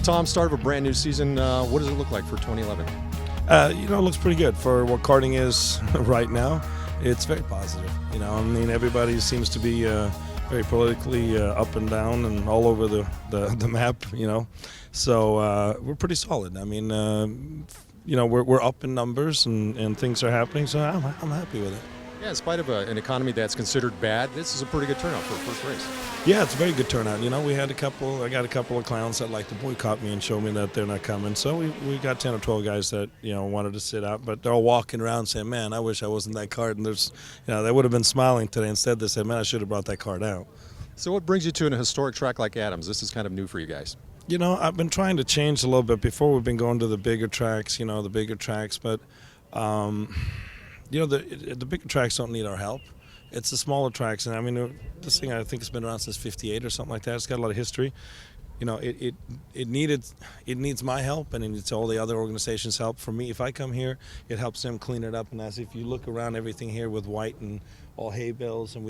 Tom, start of a brand new season. What does it look like for 2011? It looks pretty good for what karting is right now. It's very positive. I mean, everybody seems to be very politically up and down and all over the map. So we're pretty solid. I mean, we're up in numbers and things are happening. So I'm happy with it. Yeah, in spite of an economy that's considered bad, this is a pretty good turnout for a first race. Yeah, it's a very good turnout. I got a couple of clowns that like to boycott me and show me that they're not coming. So we got 10 or 12 guys that, wanted to sit out, but they're all walking around saying, man, I wish I wasn't that card. And there's, they would have been smiling today. Instead, they said, man, I should have brought that card out. So what brings you to an historic track like Adams? This is kind of new for you guys. I've been trying to change a little bit. Before we've been going to the bigger tracks, but the bigger tracks don't need our help. It's the smaller tracks, and I mean, this thing I think has been around since '58 or something like that. It's got a lot of history. It needs my help, and it needs all the other organizations' help. For me, if I come here, it helps them clean it up. And as if you look around everything here with white and all hay bales, and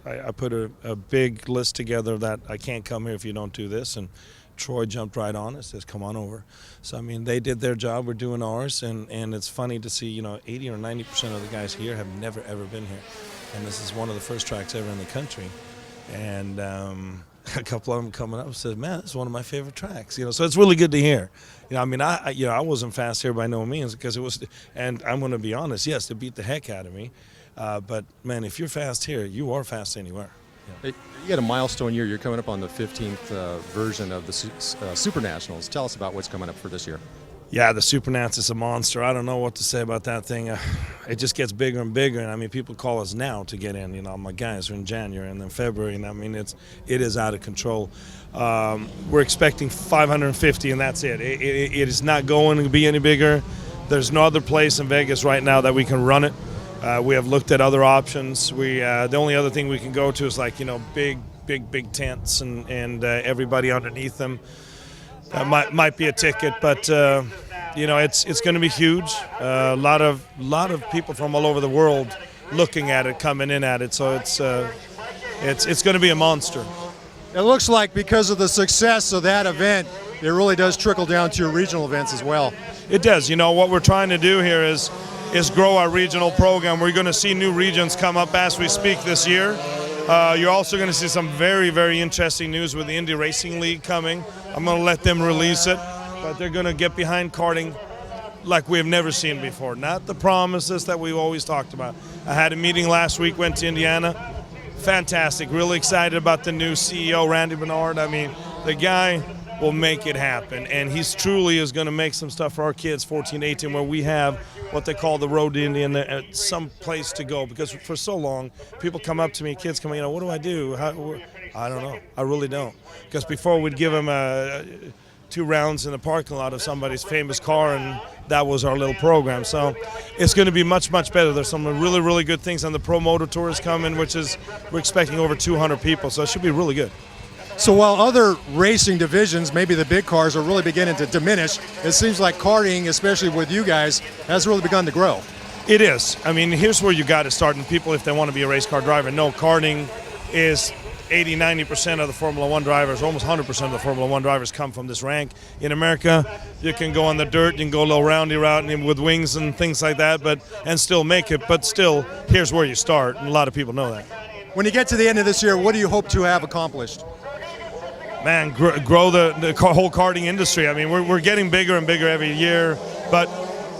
I put a big list together that I can't come here if you don't do this, and Troy jumped right on it, says, come on over. So, I mean, they did their job, we're doing ours, and it's funny to see, 80 or 90% of the guys here have never, ever been here. And this is one of the first tracks ever in the country. And a couple of them coming up and said, man, it's one of my favorite tracks. So it's really good to hear. I wasn't fast here by no means because it was, and I'm going to be honest, yes, it beat the heck out of me. But, man, if you're fast here, you are fast anywhere. Hey, you got a milestone year. You're coming up on the 15th version of the Super Nationals. Tell us about what's coming up for this year. Yeah, the Super Nats is a monster. I don't know what to say about that thing. It just gets bigger and bigger. And I mean, people call us now to get in. My guys are in January and then February. And I mean, it is out of control. We're expecting 550, and that's it. It is not going to be any bigger. There's no other place in Vegas right now that we can run it. We have looked at other options. The only other thing we can go to is big tents and everybody underneath them. Might be a ticket, but it's going to be huge. A lot of people from all over the world looking at it, coming in at it. So it's going to be a monster. It looks like because of the success of that event, it really does trickle down to your regional events as well. It does. What we're trying to do here is grow our regional program. We're going to see new regions come up as we speak this year. You're also going to see some very, very interesting news with the Indy Racing League coming. I'm going to let them release it, but they're going to get behind karting like we have never seen before. Not the promises that we've always talked about. I had a meeting last week, went to Indiana. Fantastic. Really excited about the new CEO, Randy Bernard. I mean, the guy will make it happen, and he's truly is going to make some stuff for our kids 14 to 18 where we have what they call the road to Indy and some place to go, because for so long people come up to me, kids come, what do I do? I don't know. I really don't, because before we'd give them 2 rounds in the parking lot of somebody's famous car, and that was our little program. So it's going to be much, much better. There's some really, really good things on the Pro Motor Tour is coming, which is we're expecting over 200 people, so it should be really good. So while other racing divisions, maybe the big cars, are really beginning to diminish, it seems like karting, especially with you guys, has really begun to grow. It is. I mean, here's where you got to start, and people, if they want to be a race car driver, know karting is 80-90% of the Formula One drivers, almost 100% of the Formula One drivers come from this rank. In America, you can go on the dirt, you can go a little roundy route and with wings and things like that, and still make it. But still, here's where you start, and a lot of people know that. When you get to the end of this year, what do you hope to have accomplished? Man, grow the whole karting industry. I mean, we're getting bigger and bigger every year, but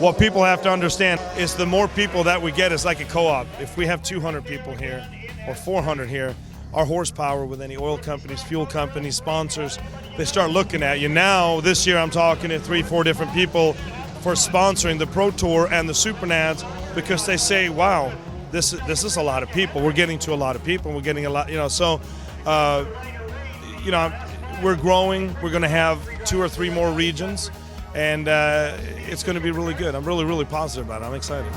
what people have to understand is the more people that we get is like a co-op. If we have 200 people here or 400 here, our horsepower with any oil companies, fuel companies, sponsors, they start looking at you. Now, this year I'm talking to 3-4 different people for sponsoring the Pro Tour and the Super Nads, because they say, wow, this is a lot of people. We're getting to a lot of people. We're getting a lot, so, we're growing. We're going to have 2 or 3 more regions, and it's going to be really good. I'm really, really positive about it. I'm excited.